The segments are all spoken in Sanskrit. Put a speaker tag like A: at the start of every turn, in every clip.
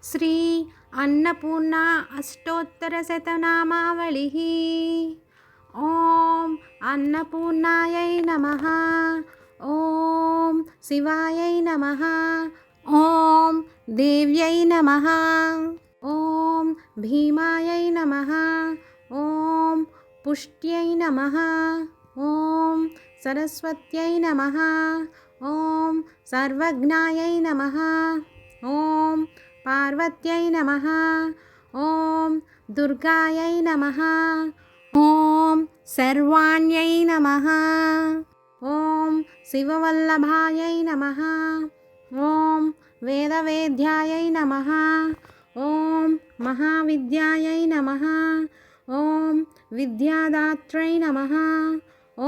A: श्री अन्नपूर्णा अष्टोत्तरशतनामावलिः। ॐ अन्नपूर्णायै नमः। ॐ शिवायै नमः। ॐ देव्यै नमः। ॐ भीमायै नमः। ॐ पुष्ट्यै नमः। ॐ सरस्वत्यै नमः। ॐ सर्वज्ञायै नमः। ॐ पार्वत्यै नमः। ॐ दुर्गायै नमः। ॐ सर्वाण्यै नमः। ॐ शिववल्लभायै नमः। ॐ वेदवेद्यायै नमः। ॐ महाविद्यायै नमः। ॐ विद्यादात्रै नमः।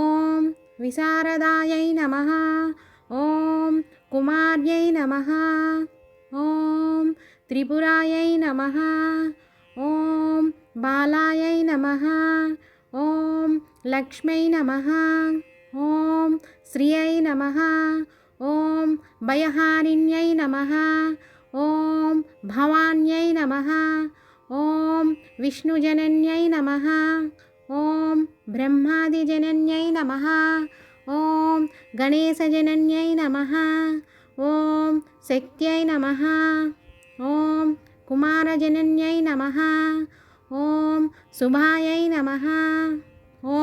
A: ॐ विशारदायै नमः। ॐ कुमार्यै नमः। ॐ त्रिपुरायै नमः। ॐ बालायै नमः। ॐ लक्ष्म्यै नमः। ॐ श्रियै नमः। ॐ भयहारिण्यै नमः। ॐ भवान्यै नमः। ॐ विष्णुजनन्यै नमः। ॐ ब्रह्मादिजनन्यै नमः। ॐ गणेशजनन्यै नमः। ॐ शक्त्यै नमः। ॐ कुमारजनन्यै नमः। ॐ शुभायै नमः। ॐ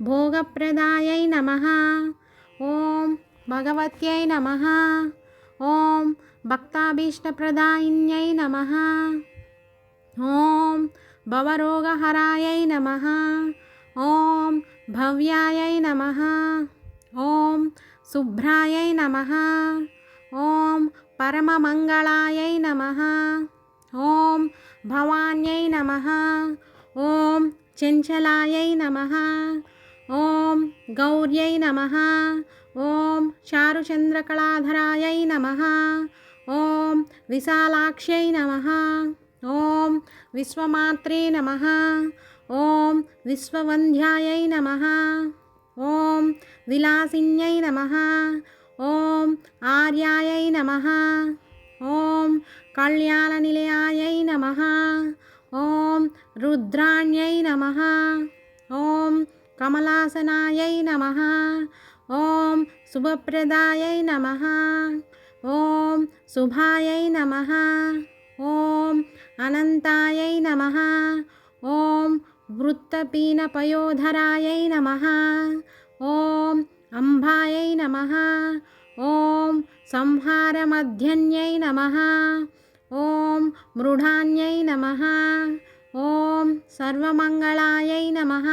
A: भोगप्रदायै नमः। ॐ भगवत्यै नमः। ॐ भक्ताभीष्टप्रदायिन्यै नमः। ॐ भवरोगहरायै नमः। ॐ भव्यायै नमः। ॐ शुभ्रायै नमः। ॐ परममङ्गलायै नमः। ॐ भवान्यै नमः। ॐ चञ्चलायै नमः। ॐ गौर्यै नमः। ॐ चारुचन्द्रकलाधरायै नमः। ॐ विशालाक्ष्यै नमः। ॐ विश्वमात्रे नमः। ॐ विश्ववन्ध्यायै नमः। ॐ विलासिन्यै नमः। ॐ आर्यायै नमः। ॐ कल्याणनिलयायै नमः। ॐ रुद्राण्यै नमः। ॐ कमलासनायै नमः। ॐ शुभप्रदायै नमः। ॐ शुभायै नमः। ॐ अनन्तायै नमः। ॐ वृत्तपीनपयोधरायै नमः। ॐ अम्बायै नमः। ॐ संहारमध्यन्यै नमः। ॐ मृडान्यै नमः। ॐ सर्वमङ्गलायै नमः।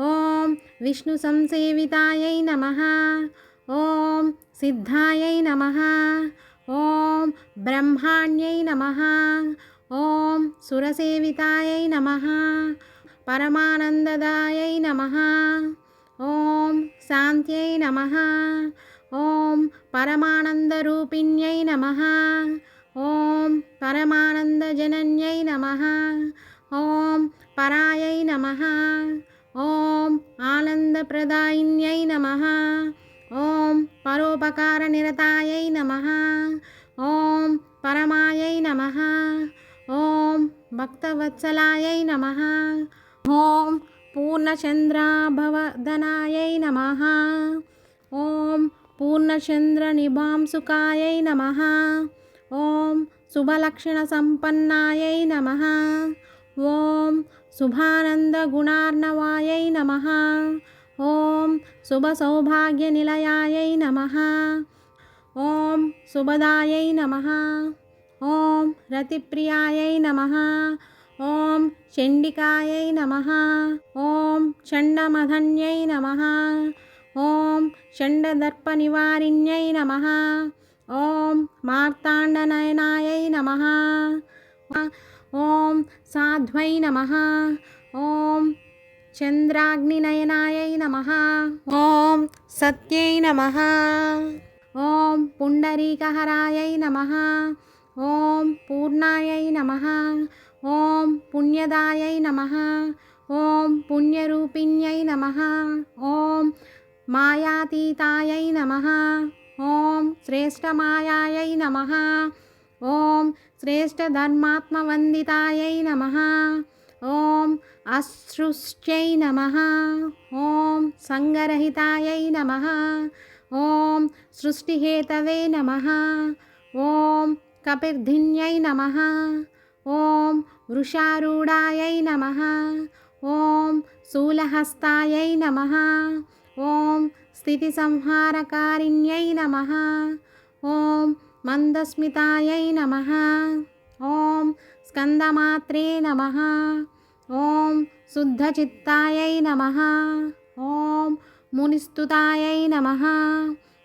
A: ॐ विष्णुसंसेवितायै नमः। ॐ सिद्धायै नमः। ॐ ब्रह्माण्यै नमः। ॐ सुरसेवितायै नमः। परमानन्ददायै नमः। ॐ शान्त्यै नमः। ॐ परमानन्दरूपिण्यै नमः। ॐ परमानन्दजनन्यै नमः। ॐ परायै नमः। ॐ आनन्दप्रदायिन्यै नमः। ॐ परोपकारनिरतायै नमः। ॐ परमायै नमः। ॐ भक्तवत्सलायै नमः। ॐ पूर्णचन्द्राभवदनायै नमः। ॐ पूर्णचन्द्रनिभांसुकायै नमः। ॐ शुभलक्षणसम्पन्नायै नमः। ॐ शुभानन्दगुणार्णवायै नमः। ॐ शुभसौभाग्यनिलयायै नमः। ॐ शुभदायै नमः। ॐ रतिप्रियायै नमः। ॐ चण्डिकायै नमः। ॐ चण्डमदन्यै नमः। ॐ चण्डदर्पनिवारिण्यै नमः। ॐ मार्ताण्डनयनायै नमः। ॐ साध्वै नमः। ॐ चन्द्राग्निनयनायै नमः। ॐ सत्यै नमः। ॐ पुण्डरीकहरायै नमः। ॐ पूर्णायै नमः। ॐ पुण्यदायै नमः। ॐ पुण्यरूपिण्यै नमः। ॐ मायातीतायै नमः। ॐ श्रेष्ठमायायै नमः। ఓం శ్రేష్టధర్మాత్మవందితాయై నమః. ఓం అసృష్ట్యై నమః. ఓం సంగరహితాయై నమః. ఓం సృష్టిహేతవే నమః. ఓం కపిర్ధిన్యై నమః. ఓం వృషారూఢాయై నమః. ఓం శూలహస్తాయై నమః. ఓం స్థితిసంహారకారిణ్యై నమః. ఓం మందస్మితాయై నమః. ఓం స్కందమాత్రే నమః. ఓం శుద్ధచిత్తాయై నమః. ఓం మునిస్తుతాయై నమః.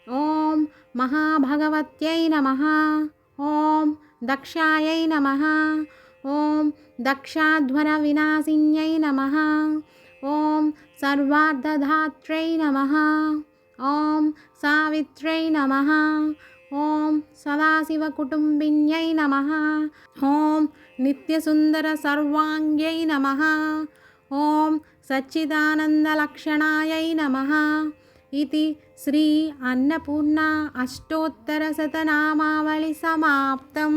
A: ఓం మహాభగవత్యై నమః. ఓం దక్షాయై నమః. ఓం దక్షాధ్వర వినాశిన్యై నమః. ఓం సర్వార్థధాత్ర్యై నమః. ఓం సావిత్ర్యై నమః. ఓం సదాశివకుటుంబిన్యై నమః. ఓం నిత్యసుందర సర్వాంగ్యై నమః. ఓం సచ్చిదానందలక్షణాయై నమః. ఇది శ్రీ అన్నపూర్ణ అష్టోత్తరశతనామావళి సమాప్తం.